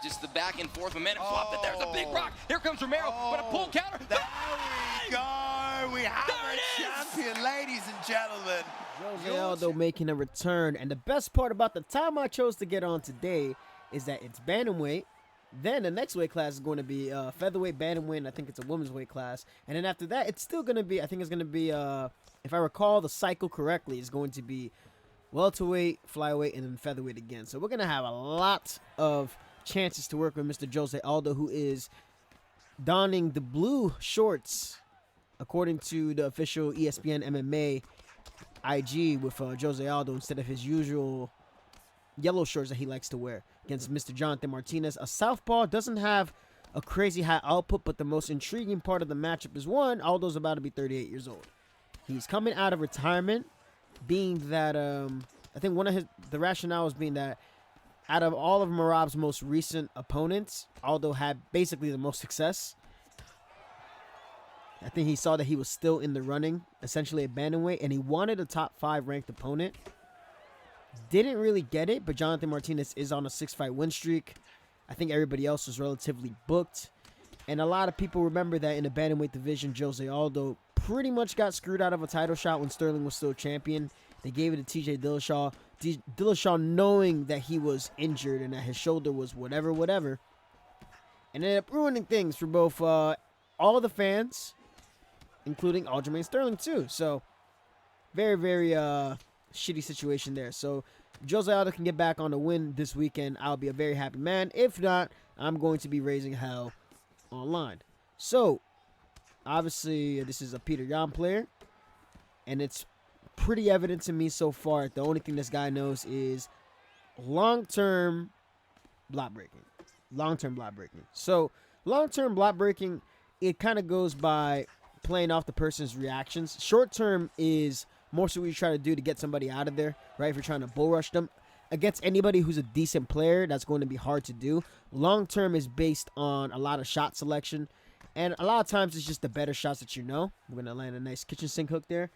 Just the back and forth momentum swap, but there's a big rock. Here comes Romero, but a pull counter. There we go. We have a champion, ladies and gentlemen. José Aldo making a return. And the best part about the time I chose to get on today is that it's bantamweight. Then the next weight class is going to be featherweight, bantamweight, and I think it's a women's weight class. And then after that, it's still going to be, I think it's going to be, if I recall the cycle correctly, it's going to be welterweight, flyweight, and then featherweight again. So we're going to have a lot of chances to work with Mr. José Aldo, who is donning the blue shorts, according to the official ESPN MMA IG, with José Aldo instead of his usual yellow shorts that he likes to wear against Mr. Jonathan Martinez. A southpaw doesn't have a crazy high output, but the most intriguing part of the matchup is, one, Aldo's about to be 38 years old. He's coming out of retirement, being that I think one of the rationales being that out of all of Merab's most recent opponents, Aldo had basically the most success. I think he saw that he was still in the running, essentially at bantamweight, and he wanted a top 5 ranked opponent. Didn't really get it, but Jonathan Martinez is on a 6-fight win streak. I think everybody else was relatively booked. And a lot of people remember that in the bantamweight division, José Aldo pretty much got screwed out of a title shot when Sterling was still champion. They gave it to TJ Dillashaw. Dillashaw, knowing that he was injured and that his shoulder was whatever, and ended up ruining things for both all of the fans, including Aljamain Sterling too. So very, very shitty situation there. So José Aldo can get back on the win this weekend. I'll be a very happy man. If not, I'm going to be raising hell online. So obviously this is a Peter Yan player, and it's pretty evident to me so far. The only thing this guy knows is long-term block breaking. So long-term block breaking, it kind of goes by playing off the person's reactions. Short-term is more so what you try to do to get somebody out of there, right? If you're trying to bull rush them. Against anybody who's a decent player, that's going to be hard to do. Long-term is based on a lot of shot selection, and a lot of times it's just the better shots that you know. We're going to land a nice kitchen sink hook there.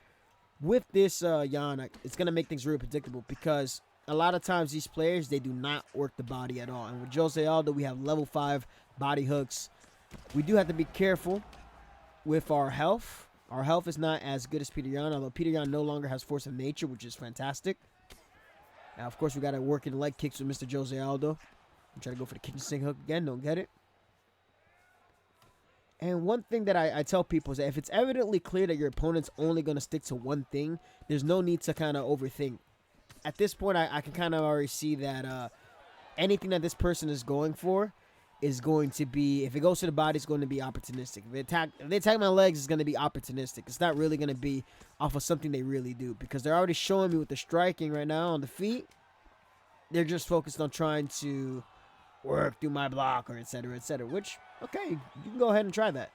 With this Yan, it's going to make things real predictable, because a lot of times these players, they do not work the body at all. And with José Aldo, we have level 5 body hooks. We do have to be careful with our health. Our health is not as good as Peter Yan, although Peter Yan no longer has force of nature, which is fantastic. Now, of course, we got to work in leg kicks with Mr. José Aldo. I'm trying to go for the kitchen sink hook again. Don't get it. And one thing that I tell people is that if it's evidently clear that your opponent's only going to stick to one thing, there's no need to kind of overthink. At this point, I can kind of already see that anything that this person is going for is going to be, if it goes to the body, it's going to be opportunistic. If they attack my legs, it's going to be opportunistic. It's not really going to be off of something they really do, because they're already showing me with the striking right now on the feet. They're just focused on trying to work through my block, or etc., which, okay, you can go ahead and try that.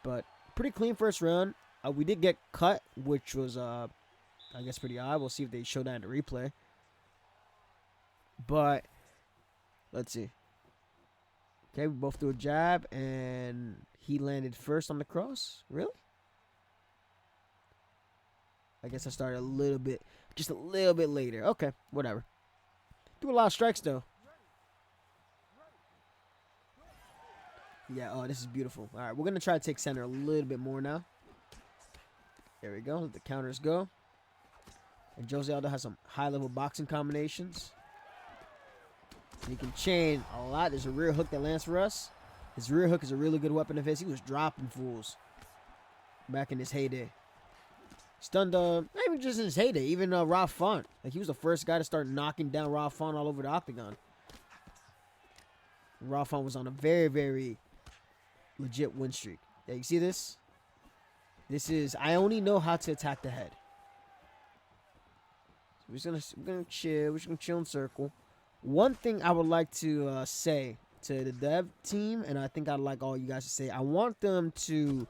But pretty clean first round. We did get cut, which was, I guess, pretty odd. We'll see if they show that in the replay. But let's see. Okay, we both threw a jab, and he landed first on the cross. Really? I guess I started just a little bit later. Okay, whatever. Threw a lot of strikes, though. Yeah, oh, this is beautiful. All right, we're going to try to take center a little bit more now. There we go. Let the counters go. And José Aldo has some high-level boxing combinations. He can chain a lot. There's a rear hook that lands for us. His rear hook is a really good weapon of his. He was dropping fools back in his heyday. Stunned, not even just in his heyday, even Rob Font. Like, he was the first guy to start knocking down Rob Font all over the Octagon. Rob Font was on a very, very legit win streak. Yeah, you see this? This is, I only know how to attack the head. So we're just gonna chill. We're just gonna chill in circle. One thing I would like to say to the dev team, and I think I'd like all you guys to say, I want them to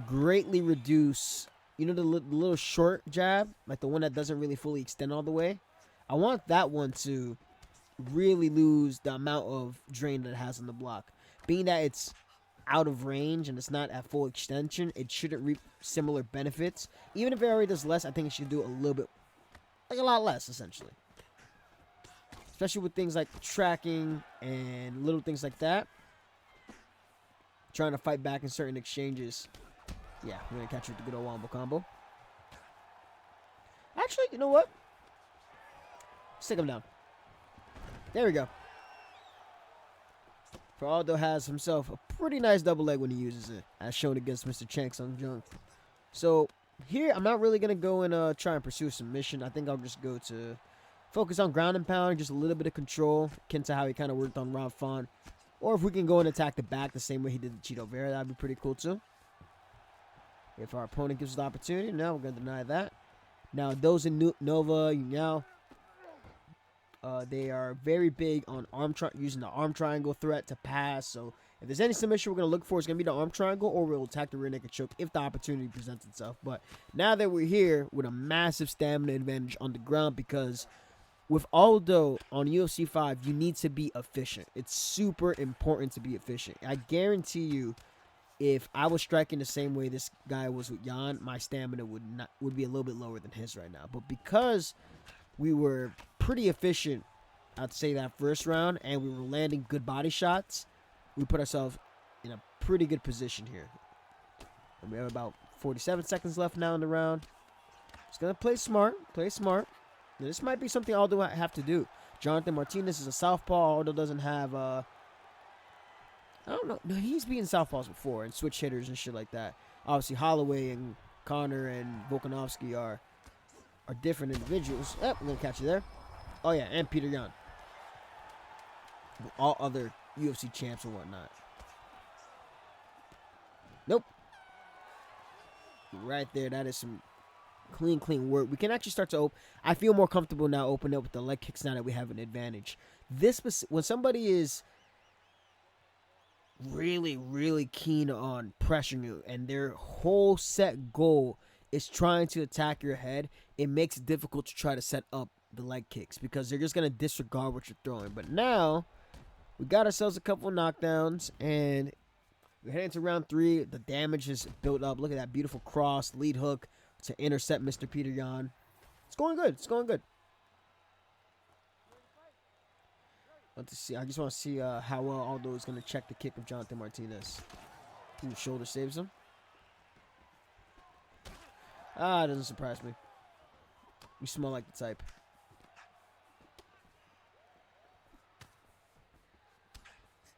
greatly reduce, you know, the little short jab, like the one that doesn't really fully extend all the way. I want that one to really lose the amount of drain that it has on the block. Being that it's out of range and it's not at full extension, it shouldn't reap similar benefits. Even if it already does less, I think it should do a little bit, like a lot less, essentially. especially with things like tracking and little things like that. Trying to fight back in certain exchanges. Yeah, we're going to catch you with the good old wombo combo. Actually, you know what? Stick him down. There we go. Aldo has himself a pretty nice double leg when he uses it, as shown against Mr. Chang Sung Jung. So here, I'm not really going to go and try and pursue a submission. I think I'll just go to focus on ground and pound, just a little bit of control, akin to how he kind of worked on Rob Font. Or if we can go and attack the back the same way he did the Cheeto Vera, that'd be pretty cool too. If our opponent gives us the opportunity, no, we're going to deny that. Now, those in Nova, Yunyao, they are very big on using the arm triangle threat to pass. So if there's any submission we're going to look for, it's going to be the arm triangle, or we'll attack the rear naked choke if the opportunity presents itself. But now that we're here with a massive stamina advantage on the ground, because with Aldo on UFC 5, you need to be efficient. It's super important to be efficient. I guarantee you, if I was striking the same way this guy was with Jan, my stamina would be a little bit lower than his right now. But because we were pretty efficient, I'd say, that first round, and we were landing good body shots, we put ourselves in a pretty good position here. And we have about 47 seconds left now in the round. Just going to play smart. Play smart. Now, this might be something Aldo have to do. Jonathan Martinez is a southpaw. Aldo doesn't have... I don't know. No, he's beaten southpaws before and switch hitters and shit like that. Obviously, Holloway and Connor and Volkanovski are different individuals. Oh, I'm going to catch you there. Oh, yeah, and Peter Yan. All other UFC champs and whatnot. Nope. Right there, that is some clean work. We can actually start to open. I feel more comfortable now opening up with the leg kicks now that we have an advantage. When somebody is really keen on pressuring you and their whole set goal is trying to attack your head, it makes it difficult to try to set up the leg kicks because they're just going to disregard what you're throwing. But now we got ourselves a couple knockdowns and we're heading to round 3. The damage is built up. Look at that beautiful cross lead hook to intercept Mr. Peter Yan. It's going good. It's going good. I just want to see how well Aldo is going to check the kick of Jonathan Martinez. Ooh, shoulder saves him. It doesn't surprise me. You smell like the type.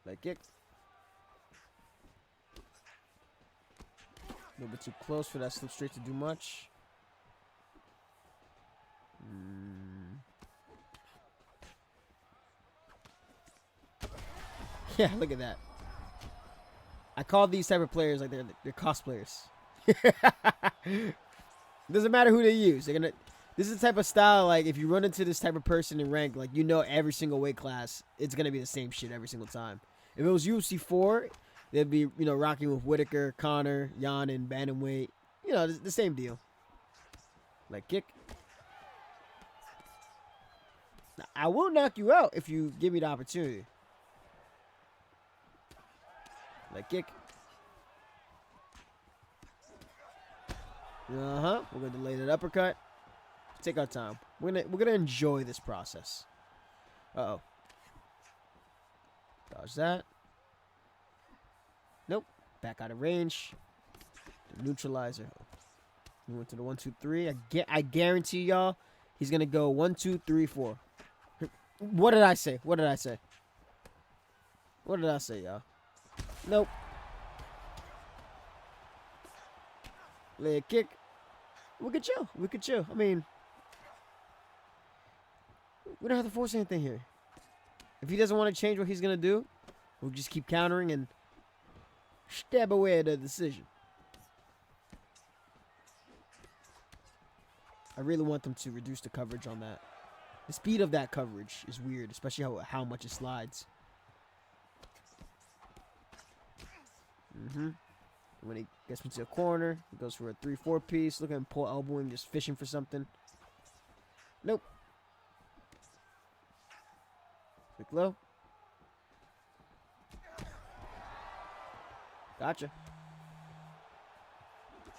Leg kick. A little bit too close for that slip straight to do much. Yeah, look at that. I call these type of players like they're cosplayers. Doesn't matter who they use. This is the type of style, like, if you run into this type of person in rank, like, you know every single weight class, it's going to be the same shit every single time. If it was UFC 4, they'd be, rocking with Whitaker, Connor, Jan, and bantamweight. The same deal. Like, kick. Now, I will knock you out if you give me the opportunity. Like, kick. We're gonna delay that uppercut. Take our time. We're gonna enjoy this process. Dodge that. Nope. Back out of range. The neutralizer. We went to the 1, 2, 3. I guarantee y'all, he's gonna go 1, 2, 3, 4. What did I say? What did I say, y'all? Nope. Leg kick. We could chill. I mean, we don't have to force anything here. If he doesn't want to change what he's going to do, we'll just keep countering and stab away at the decision. I really want them to reduce the coverage on that. The speed of that coverage is weird, especially how much it slides. When he gets into a corner, he goes for a 3-4 piece. Look at him pull elbowing, just fishing for something. Nope. Quick low. Gotcha.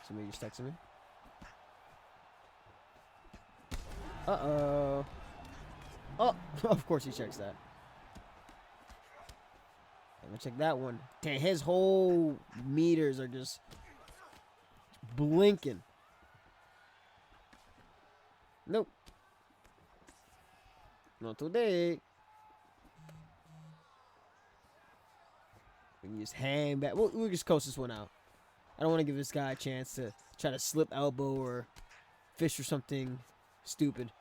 Somebody just texted me. Oh, of course he checks that. I'm gonna check that one. Dang, his whole meters are just blinking. Nope. Not today. We can just hang back. We'll just coast this one out. I don't want to give this guy a chance to try to slip elbow or fish or something stupid.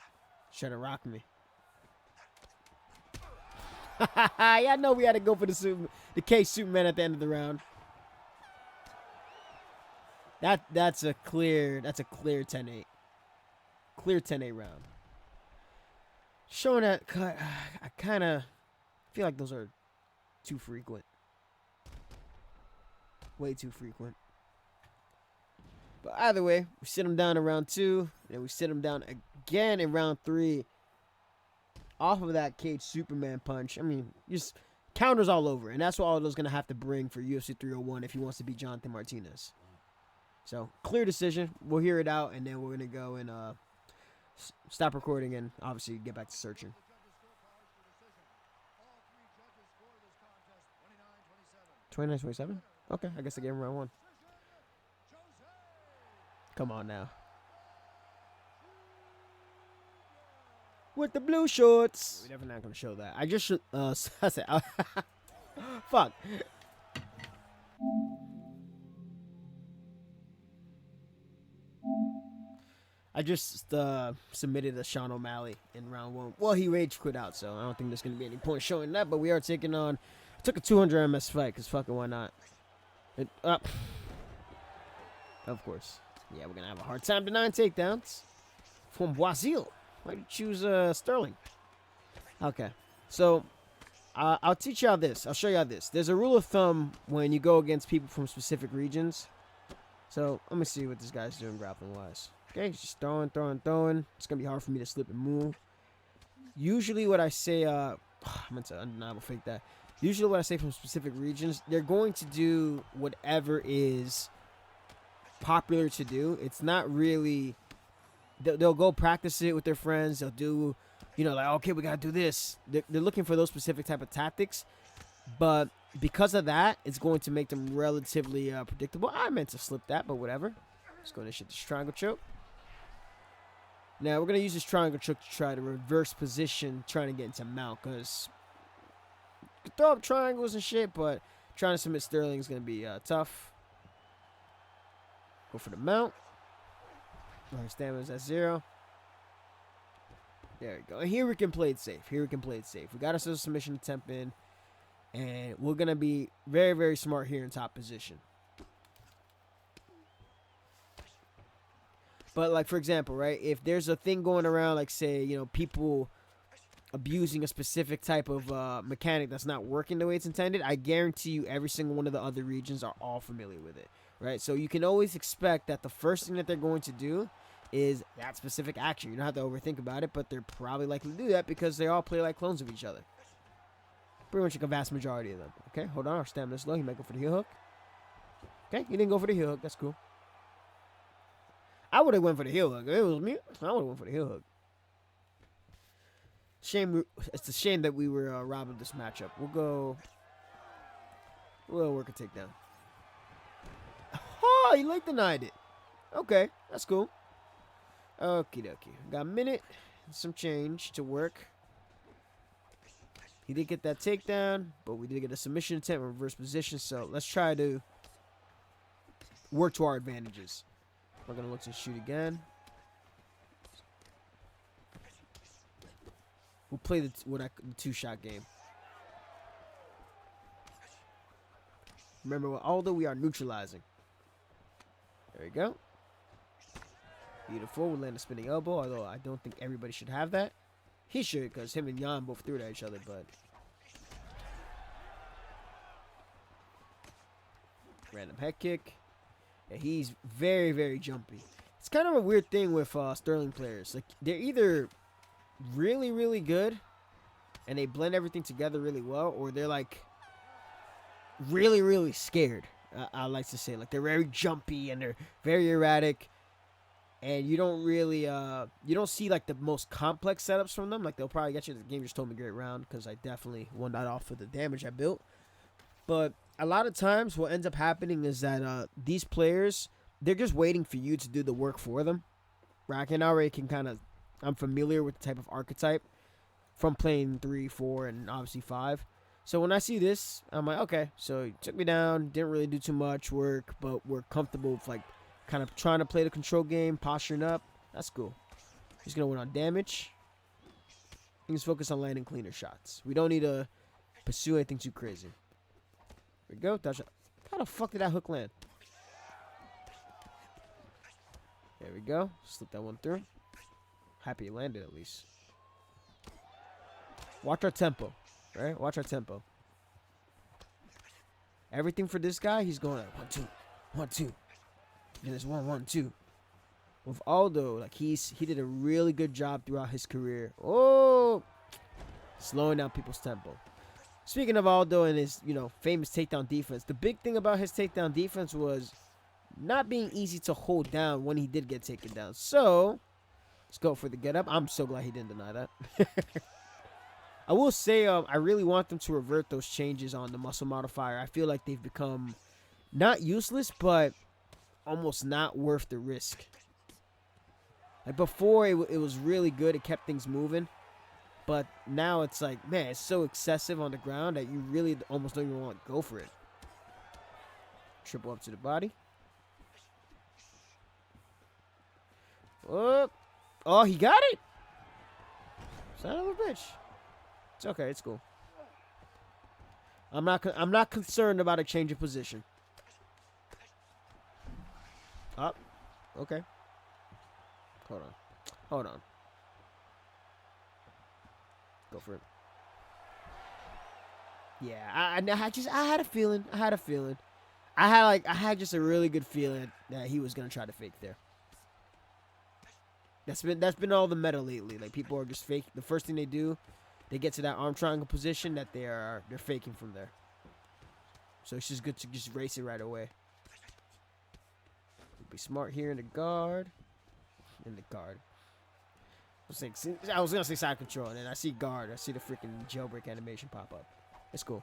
Try to rock me. Yeah, I know we had to go for the K Superman at the end of the round. That's a clear 10-8. Clear 10-8 round. Showing that cut, I kind of feel like those are too frequent. Way too frequent. But either way, we sit him down in round 2, and we sit him down again in round 3. Off of that cage Superman punch. I mean, just counters all over. And that's what Aldo's going to have to bring for UFC 301 if he wants to beat Jonathan Martinez. So, clear decision. We'll hear it out, and then we're going to go and stop recording and obviously get back to searching. 29-27? Okay, I guess I gave him round 1. Come on now. With the blue shorts. We're definitely not going to show that. I just should, I said, fuck. I just submitted a Sean O'Malley in round 1. Well, he rage quit out, so I don't think there's going to be any point showing that, but we are taking on, took a 200 MS fight, because fucking why not? Of course. Yeah, we're going to have a hard time denying takedowns. From Brazil. Why did you choose Sterling? Okay. So, I'll teach y'all this. I'll show y'all this. There's a rule of thumb when you go against people from specific regions. So, let me see what this guy's doing grappling-wise. Okay, he's just throwing. It's going to be hard for me to slip and move. Usually what I say, I meant to undeniable fake that. Usually what I say from specific regions, they're going to do whatever is popular to do. It's not really... They'll go practice it with their friends. They'll do, like, okay, we got to do this. They're looking for those specific type of tactics. But because of that, it's going to make them relatively predictable. I meant to slip that, but whatever. Let's go and initiate this triangle choke. Now, we're going to use this triangle choke to try to reverse position, trying to get into mount. Because you can throw up triangles and shit, but trying to submit Sterling is going to be tough. Go for the mount. Our stamina's at 0. There we go. And here we can play it safe. We got ourselves a submission attempt in. And we're going to be very, very smart here in top position. But, like, for example, right? If there's a thing going around, like, say, people abusing a specific type of mechanic that's not working the way it's intended, I guarantee you every single one of the other regions are all familiar with it. Right? So you can always expect that the first thing that they're going to do is that specific action. You don't have to overthink about it, but they're probably likely to do that because they all play like clones of each other. Pretty much like a vast majority of them. Okay, hold on. Our stamina's low. He might go for the heel hook. Okay, he didn't go for the heel hook. That's cool. I would have went for the heel hook. If it was me, I would have went for the heel hook. It's a shame that we were robbed of this matchup. We'll work a takedown. Oh, he late denied it. Okay, that's cool. Okie dokie. Got a minute and some change to work. He did get that takedown, but we did get a submission attempt in reverse position, so let's try to work to our advantages. We're going to look to shoot again. We'll play the two-shot game. Remember, with Aldo, we are neutralizing. There we go. Beautiful. We'll land a spinning elbow, although I don't think everybody should have that. He should, because him and Jan both threw it at each other, but... Random head kick. Yeah, he's very, very jumpy. It's kind of a weird thing with Sterling players. Like, they're either really, really good, and they blend everything together really well, or they're, like, really, really scared. I like to say, like, they're very jumpy and they're very erratic. And you don't really, you don't see like the most complex setups from them. Like they'll probably get you. The game just told me great round because I definitely won that off of the damage I built. But a lot of times, what ends up happening is that these players, they're just waiting for you to do the work for them. Right? I already can kind of, I'm familiar with the type of archetype from playing 3, 4, and obviously 5. So when I see this, I'm like, okay, so he took me down, didn't really do too much work, but we're comfortable with like kind of trying to play the control game, posturing up. That's cool. He's going to win on damage. He's focused on landing cleaner shots. We don't need to pursue anything too crazy. There we go. How the fuck did that hook land? There we go. Slip that one through. Happy it landed at least. Watch our tempo. Right? Watch our tempo. Everything for this guy, he's going like 1, 2, 1, 2. And it's 1, 1, 2. With Aldo, like he did a really good job throughout his career. Oh, slowing down people's tempo. Speaking of Aldo and his, famous takedown defense, the big thing about his takedown defense was not being easy to hold down when he did get taken down. So let's go for the get up. I'm so glad he didn't deny that. I will say, I really want them to revert those changes on the muscle modifier. I feel like they've become not useless, but almost not worth the risk. Like before, it was really good. It kept things moving. But now it's like, man, it's so excessive on the ground that you really almost don't even want to go for it. Triple up to the body. Oh, he got it. Son of a bitch. It's okay. It's cool. I'm not concerned about a change of position. Up. Okay. Hold on. Go for it. Yeah, I had a feeling. I had just a really good feeling that he was gonna try to fake there. That's been all the meta lately. Like people are just fake. The first thing they do, they get to that arm triangle position that they're faking from there. So it's just good to just race it right away. Be smart here in the guard. I was gonna say side control, and then I see guard. I see the freaking jailbreak animation pop up. It's cool.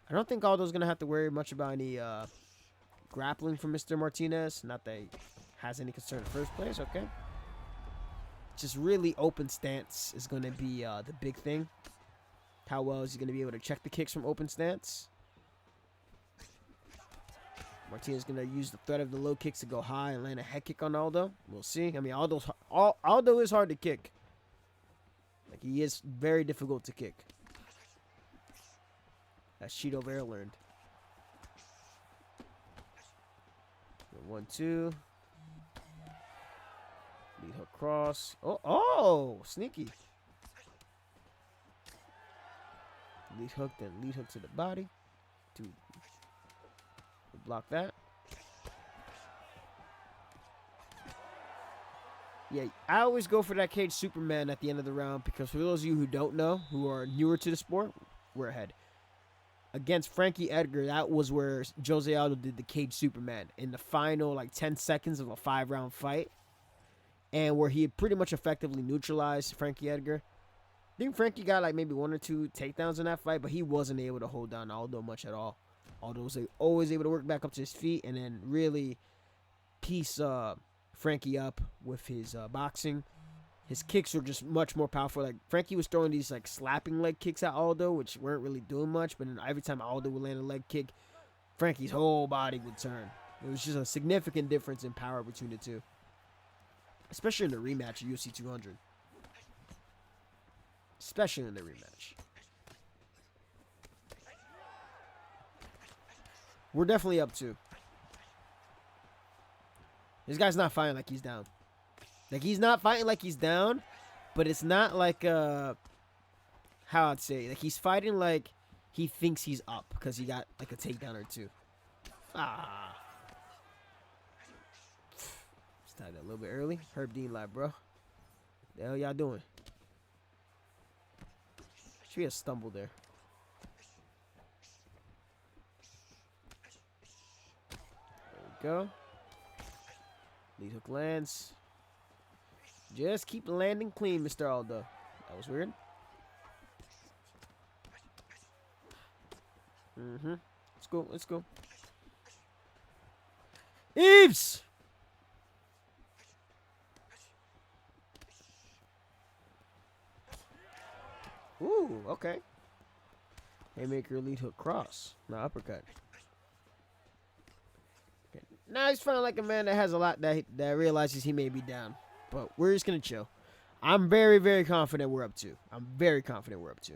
I don't think Aldo's gonna have to worry much about any grappling from Mr. Martinez. Not that he has any concern in the first place. Okay. Just really open stance is gonna be the big thing. How well is he gonna be able to check the kicks from open stance? Martinez is going to use the threat of the low kicks to go high and land a head kick on Aldo. We'll see. I mean, Aldo is hard to kick. Like, he is very difficult to kick. That's Cheeto Bear learned. 1, 2. Lead hook cross. Oh, sneaky. Lead hook, then lead hook to the body. Block that. Yeah, I always go for that cage Superman at the end of the round because for those of you who don't know, who are newer to the sport, we're ahead. Against Frankie Edgar, that was where José Aldo did the cage Superman in the final 10 seconds of a 5-round fight, and where he had pretty much effectively neutralized Frankie Edgar. I think Frankie got maybe 1 or 2 takedowns in that fight, but he wasn't able to hold down Aldo much at all. Aldo was always able to work back up to his feet and then really piece Frankie up with his boxing. His kicks were just much more powerful. Like Frankie was throwing these slapping leg kicks at Aldo, which weren't really doing much. But then every time Aldo would land a leg kick, Frankie's whole body would turn. It was just a significant difference in power between the two, especially in the rematch of UFC 200. Especially in the rematch. We're definitely up 2. This guy's not fighting like he's down. He's not fighting like he's down, but it's not how I'd say. He's fighting like he thinks he's up because he got a takedown or 2. Started a little bit early. Herb Dean live, bro. The hell y'all doing? Should be a stumble there. Go. Lead hook lands. Just keep landing clean, Mr. Aldo. That was weird. Let's go. Let's go. Eves! Ooh, okay. Haymaker, lead hook, cross. No, uppercut. Okay. Now he's feeling like a man that has a lot that realizes he may be down. But we're just going to chill. I'm very, very confident we're up to. I'm very confident we're up to.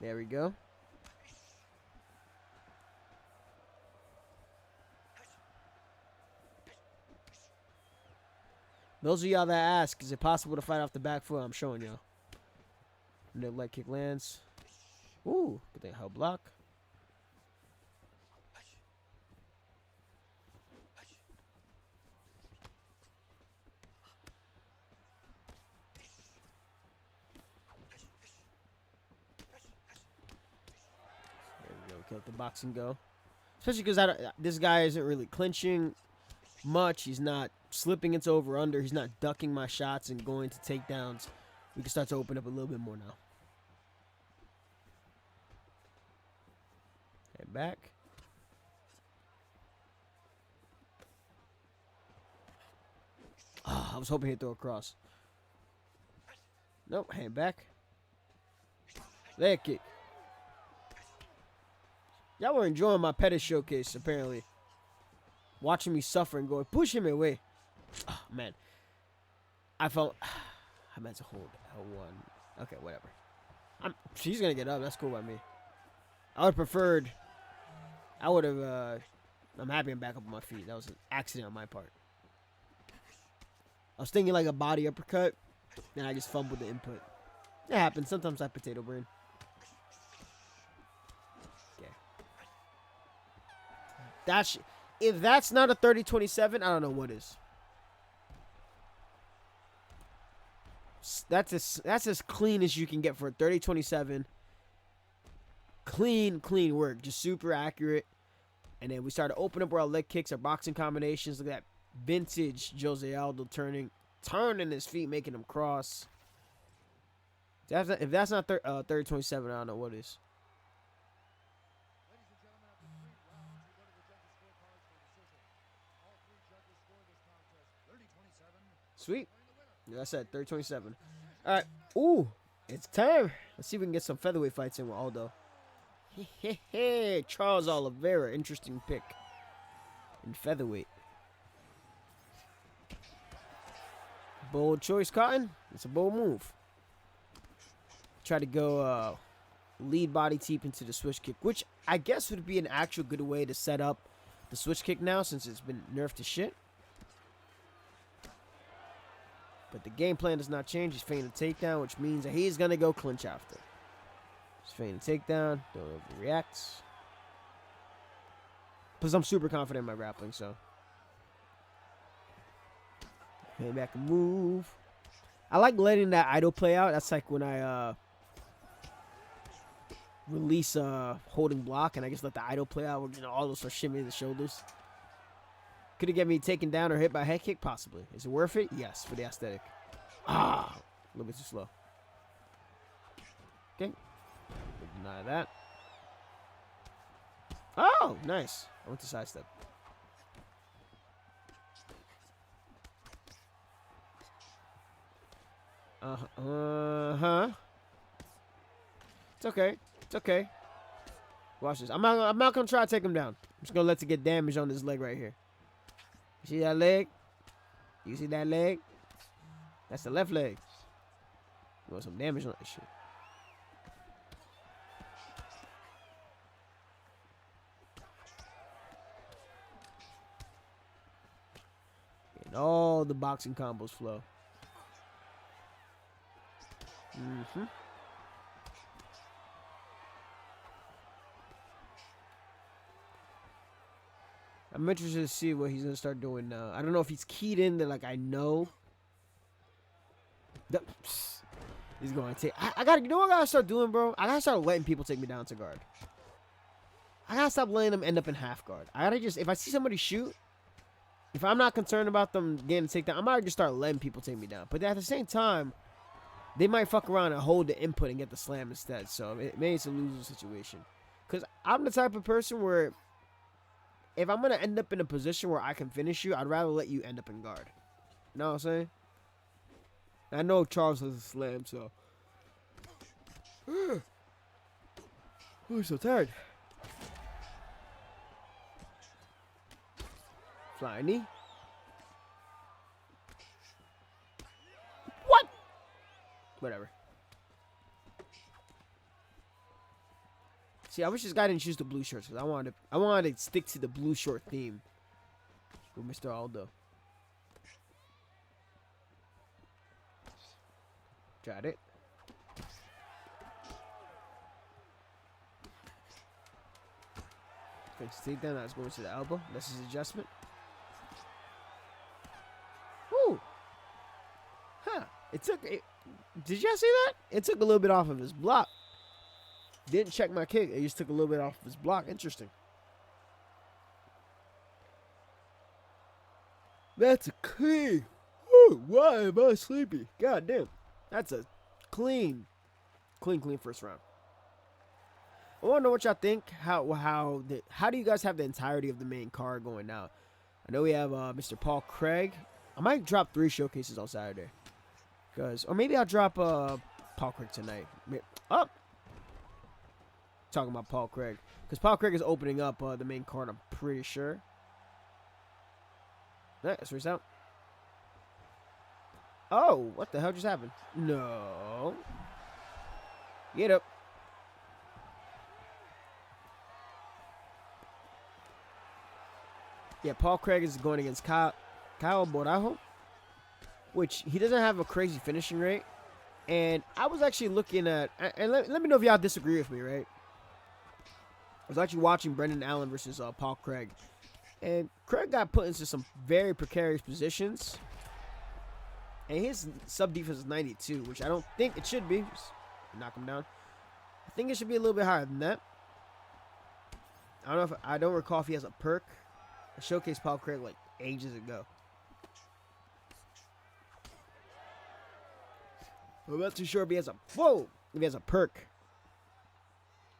There we go. Those of y'all that ask, is it possible to fight off the back foot? I'm showing y'all. No leg kick lands. Ooh, good thing held block. There we go. Let the boxing go. Especially because this guy isn't really clinching much. He's not slipping into over-under. He's not ducking my shots and going to takedowns. We can start to open up a little bit more now. Head back. Oh, I was hoping he'd throw a cross. Nope, hand back. Leg kick. Y'all were enjoying my Pettis showcase, apparently. Watching me suffer and going, push him away. Oh, man. I felt... I meant to hold L1. Okay, whatever. She's going to get up. That's cool by me. I would have preferred... I would have... I'm happy I'm back up on my feet. That was an accident on my part. I was thinking like a body uppercut, and I just fumbled the input. It happens. Sometimes I potato brain. Okay. If that's not a 30-27, I don't know what is. That's as clean as you can get for a 30-27. Clean work. Just super accurate. And then we started opening up our leg kicks, our boxing combinations. Look at that vintage José Aldo turning his feet, making him cross. If that's not 30-27, I don't know what is. Sweet. Yeah, I said 30-27. All right. Ooh, it's time. Let's see if we can get some featherweight fights in with Aldo. Charles Oliveira, interesting pick in featherweight. Bold choice, Cotton. It's a bold move. Try to go lead body teep into the switch kick, which I guess would be an actual good way to set up the switch kick now since it's been nerfed to shit. But the game plan does not change. He's feigning a takedown, which means that he's going to go clinch after. He's feigning a takedown. Don't overreact. Plus, I'm super confident in my grappling, so. Hang back and move. I like letting that idle play out. That's like when I release holding block and I just let the idle play out. You know, all those start shimmying the shoulders. Could it get me taken down or hit by a head kick? Possibly. Is it worth it? Yes, for the aesthetic. Ah, a little bit too slow. Okay. We'll deny that. Oh, nice. I went to sidestep. Uh-huh. It's okay. It's okay. Watch this. I'm not gonna try to take him down. I'm just gonna let it get damage on this leg right here. You see that leg? You see that leg? That's the left leg. You want some damage on that shit. And all the boxing combos flow. Mm-hmm. I'm interested to see what he's going to start doing now. I don't know if he's keyed in that, like, I know. He's going to take... I got to... You know what I got to start doing, bro? I got to start letting people take me down to guard. I gotta stop letting them end up in half guard. I gotta just, if I see somebody shoot, if I'm not concerned about them getting taken down, I might just start letting people take me down. But at the same time, they might fuck around and hold the input and get the slam instead. So it makes a losing situation. Because I'm the type of person where if I'm going to end up in a position where I can finish you, I'd rather let you end up in guard. You know what I'm saying? I know Charles has a slam, so. Oh, I'm so tired. Flying knee. What? Whatever. See, I wish this guy didn't choose the blue shorts because I wanted to stick to the blue short theme with Mr. Aldo. Got it. Fix the takedown. That's going to the elbow. That's his adjustment. Woo! Huh. It took. Did y'all see that? It took a little bit off of his block. Didn't check my kick. It just took a little bit off of his block. Interesting. That's a clean. Ooh, why am I sleepy? God damn. That's a clean first round. I want to know what y'all think. How do you guys have the entirety of the main card going now? I know we have Mr. Paul Craig. I might drop 3 showcases on Saturday. Or maybe I'll drop Paul Craig tonight. Oh! Talking about Paul Craig. Because Paul Craig is opening up the main card, I'm pretty sure. Let's race out. Oh, what the hell just happened? No. Get up. Yeah, Paul Craig is going against Kyle Borajo, which he doesn't have a crazy finishing rate. And I was actually looking at, and let me know if y'all disagree with me, right? I was actually watching Brendan Allen versus Paul Craig. And Craig got put into some very precarious positions. And his sub defense is 92, which I don't think it should be. Just knock him down. I think it should be a little bit higher than that. I don't recall if he has a perk. I showcased Paul Craig like ages ago. I'm not too sure if he has a perk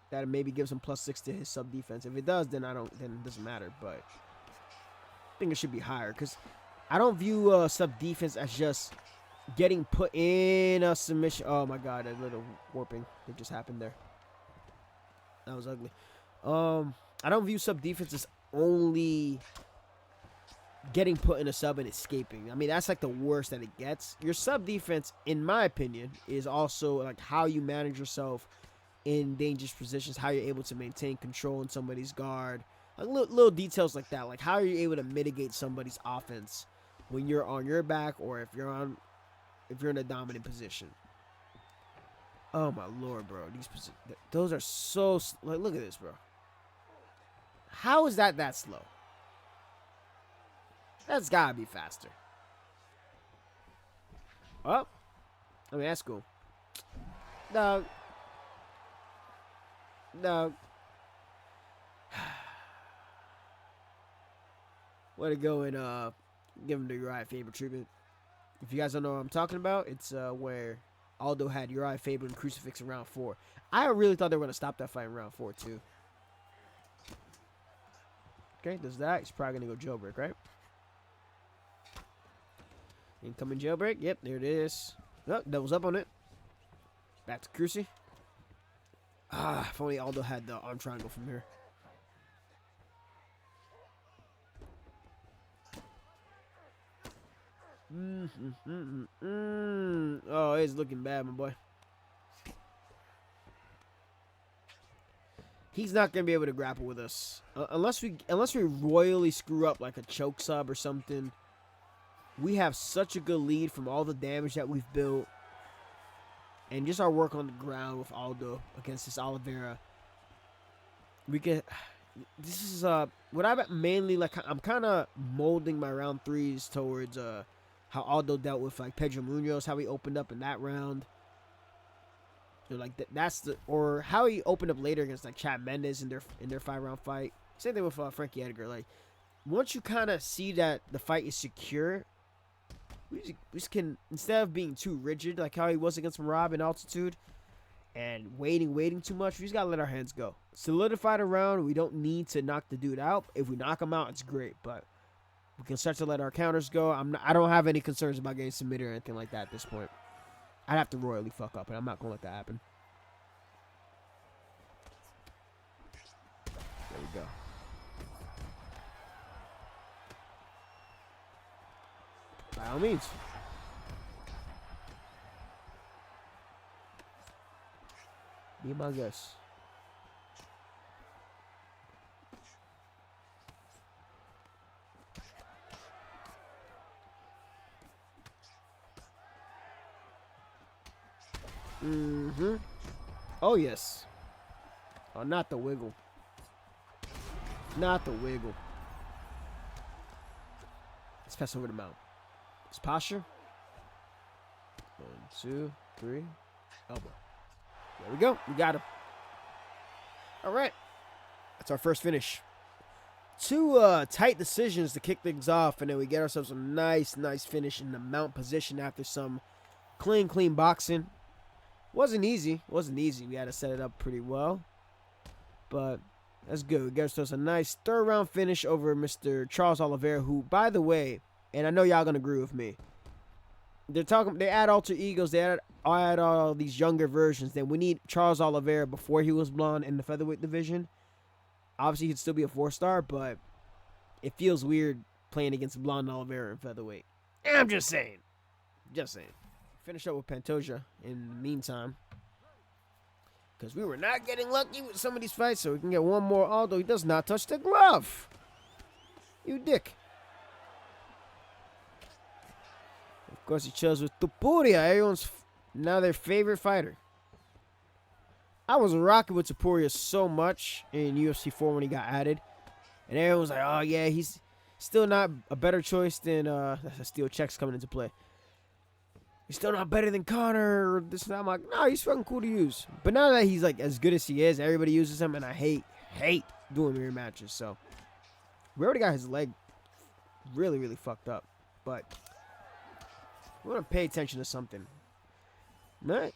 that maybe gives him +6 to his sub defense. If it does, then it doesn't matter. But I think it should be higher because I don't view sub defense as just getting put in a submission. Oh my god, a little warping that just happened there. That was ugly. I don't view sub defense as only getting put in a sub and escaping. I mean, that's like the worst that it gets. Your sub defense, in my opinion, is also like how you manage yourself in dangerous positions, how you're able to maintain control in somebody's guard, like little details like that, like how are you able to mitigate somebody's offense when you're on your back or if you're in a dominant position. Oh my lord, bro, those are so like, look at this, bro. How is that slow? That's gotta be faster. Well, I mean, that's cool. No. Way to go and give him the Uriah Faber treatment. If you guys don't know what I'm talking about, it's where Aldo had Uriah Faber and Crucifix in round 4. I really thought they were going to stop that fight in round 4, too. Okay, does that. He's probably going to go jailbreak, right? Incoming jailbreak. Yep, there it is. Oh, doubles up on it. Back to Cruci. Ah, if only Aldo had the arm triangle from here. Oh, it's looking bad, my boy. He's not gonna be able to grapple with us unless we royally screw up like a choke sub or something. We have such a good lead from all the damage that we've built, and just our work on the ground with Aldo against this Oliveira. We can. This is what I mainly like. I'm kind of molding my round 3s towards how Aldo dealt with like Pedro Munoz, how he opened up in that round. Like that's the or how he opened up later against like Chad Mendes in their 5-round fight. Same thing with Frankie Edgar. Like once you kind of see that the fight is secure, we just can, instead of being too rigid like how he was against Rob in altitude and waiting too much, we just gotta let our hands go. Solidify the round. We don't need to knock the dude out. If we knock him out, it's great, but we can start to let our counters go. I don't have any concerns about getting submitted or anything like that at this point. I'd have to royally fuck up, and I'm not gonna let that happen. There we go. By all means. Be my guest. Oh, yes. Oh, not the wiggle. Not the wiggle. Let's pass over the mount. His posture. 1, 2, 3. Elbow. There we go. We got him. All right. That's our first finish. 2 tight decisions to kick things off, and then we get ourselves a nice finish in the mount position after some clean boxing. Wasn't easy. We had to set it up pretty well. But that's good. We got ourselves a nice 3rd round finish over Mr. Charles Oliveira, who, by the way, and I know y'all gonna agree with me, they add alter egos, they add all these younger versions. Then we need Charles Oliveira before he was blonde in the featherweight division. Obviously, he'd still be a 4-star, but it feels weird playing against blonde Oliveira in featherweight. I'm just saying. Finish up with Pantoja in the meantime, because we were not getting lucky with some of these fights, so we can get one more. Aldo, he does not touch the glove. You dick. Of course, he chills with Topuria, everyone's now their favorite fighter. I was rocking with Topuria so much in UFC 4 when he got added, and everyone was like, "Oh yeah, he's still not a better choice than Steel Check's coming into play. He's still not better than Connor." Or this and that. I'm like, no, he's fucking cool to use. But now that he's like as good as he is, everybody uses him, and I hate doing mirror matches. So we already got his leg really fucked up, but we want to pay attention to something. Right?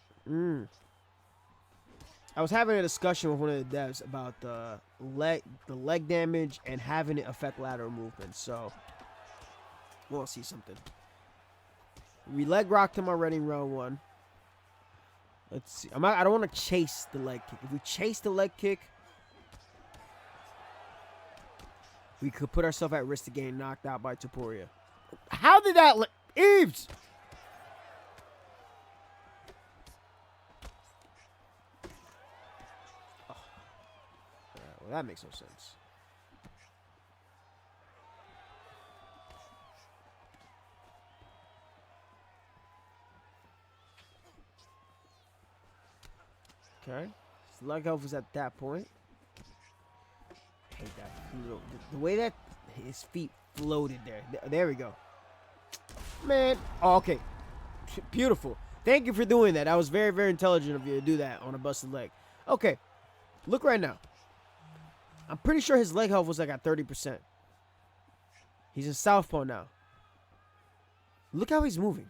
I was having a discussion with one of the devs about the leg damage and having it affect lateral movement. So we'll see something. We leg rocked him already in round 1. Let's see. I don't want to chase the leg kick. If we chase the leg kick, we could put ourselves at risk of getting knocked out by Topuria. How did that... Eves! Oh. Well, that makes no sense. Okay. His leg health was at that point. I hate that. The way that his feet floated there. There we go. Man. Oh, okay. Beautiful. Thank you for doing that. That was very intelligent of you to do that on a busted leg. Okay. Look right now. I'm pretty sure his leg health was like at 30%. He's in southpaw now. Look how he's moving.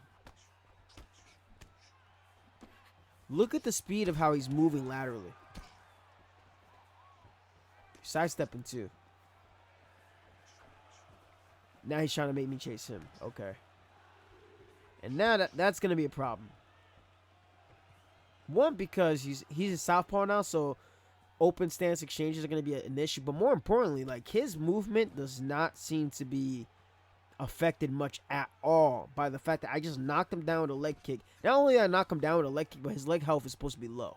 Look at the speed of how he's moving laterally. Sidestepping too. Now he's trying to make me chase him. Okay. And now that's going to be a problem. One, because he's a southpaw now, so open stance exchanges are going to be an issue. But more importantly, like, his movement does not seem to be affected much at all by the fact that I just knocked him down with a leg kick. Not only did I knock him down with a leg kick, but his leg health is supposed to be low.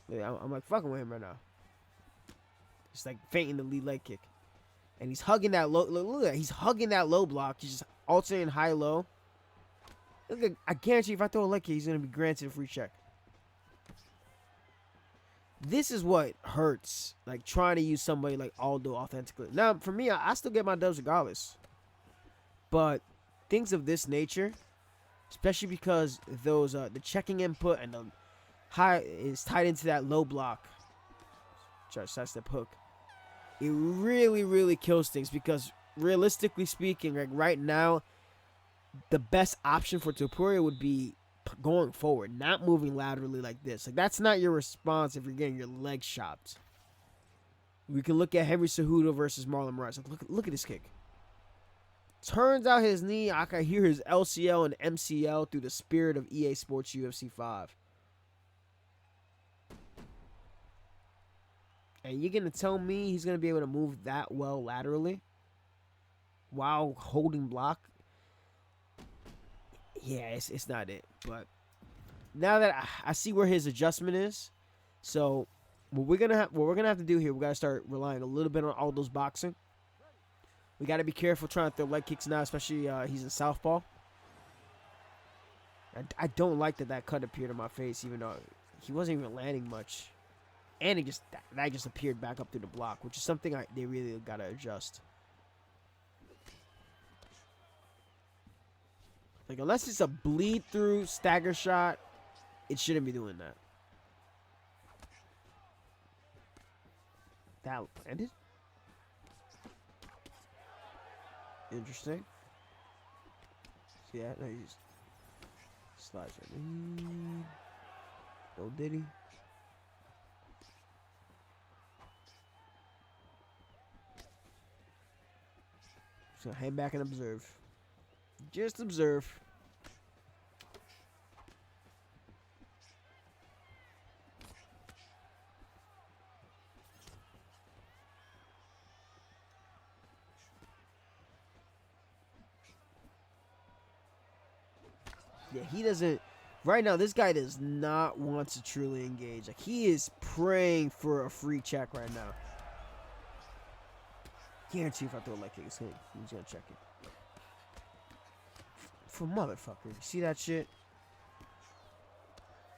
I'm like fucking with him right now. Just like feinting the lead leg kick. And he's hugging that low. Look at that. He's hugging that low block. He's just alternating high-low. I guarantee if I throw a leg kick, he's going to be granted a free check. This is what hurts, like trying to use somebody like Aldo authentically. Now, for me, I still get my dubs regardless. But things of this nature, especially because those the checking input and is tied into that low block. That's the hook. It really kills things because realistically speaking, like right now, the best option for Topuria would be going forward, not moving laterally like this. Like that's not your response if you're getting your leg chopped. We can look at Henry Cejudo versus Marlon Moraes. Like, look at this kick. Turns out his knee. I can hear his LCL and MCL through the spirit of EA Sports UFC 5. And you're going to tell me he's going to be able to move that well laterally while holding block? Yeah, it's not it. But now that I see where his adjustment is, so what we're gonna have to do here, we gotta start relying a little bit on Aldo's boxing. We gotta be careful trying to throw leg kicks now, especially he's in southpaw. I don't like that cut appeared on my face, even though he wasn't even landing much, and that just appeared back up through the block, which is something they really gotta adjust. Like, unless it's a bleed-through stagger shot, it shouldn't be doing that. That landed? Interesting. See that? No, he just slides right in. Oh, did he? Just gonna hang back and observe. Just observe. Yeah, he doesn't. Right now, this guy does not want to truly engage. Like, he is praying for a free check right now. Guarantee if I throw a leg kick, he's gonna check it. For motherfucker, you see that shit?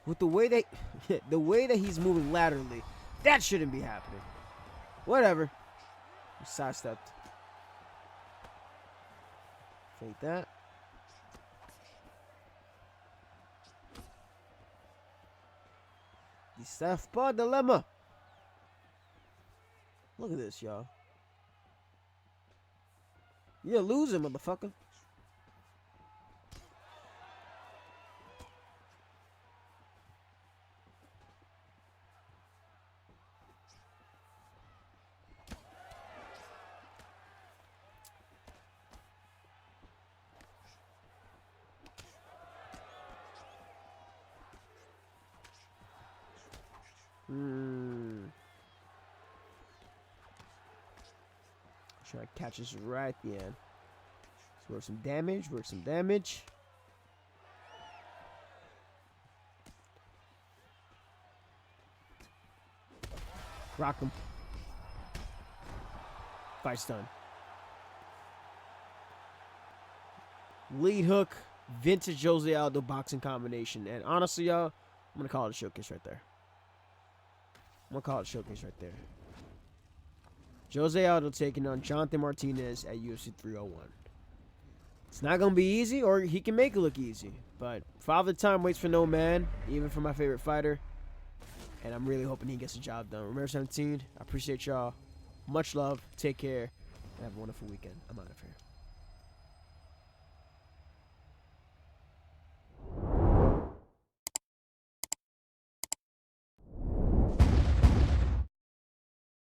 With the way that he's moving laterally, that shouldn't be happening. Whatever. He sidestepped. Fake that. The southpaw dilemma. Look at this, y'all. You're losing, motherfucker. Try to catch us right at the end. Let's work some damage. Work some damage. Rock him. Fight's done. Lead hook, vintage José Aldo boxing combination. And honestly, y'all, I'm going to call it a showcase right there. José Aldo taking on Jonathan Martinez at UFC 301. It's not going to be easy, or he can make it look easy. But Father Time waits for no man, even for my favorite fighter. And I'm really hoping he gets the job done. Remember 17, I appreciate y'all. Much love. Take care. And have a wonderful weekend. I'm out of here.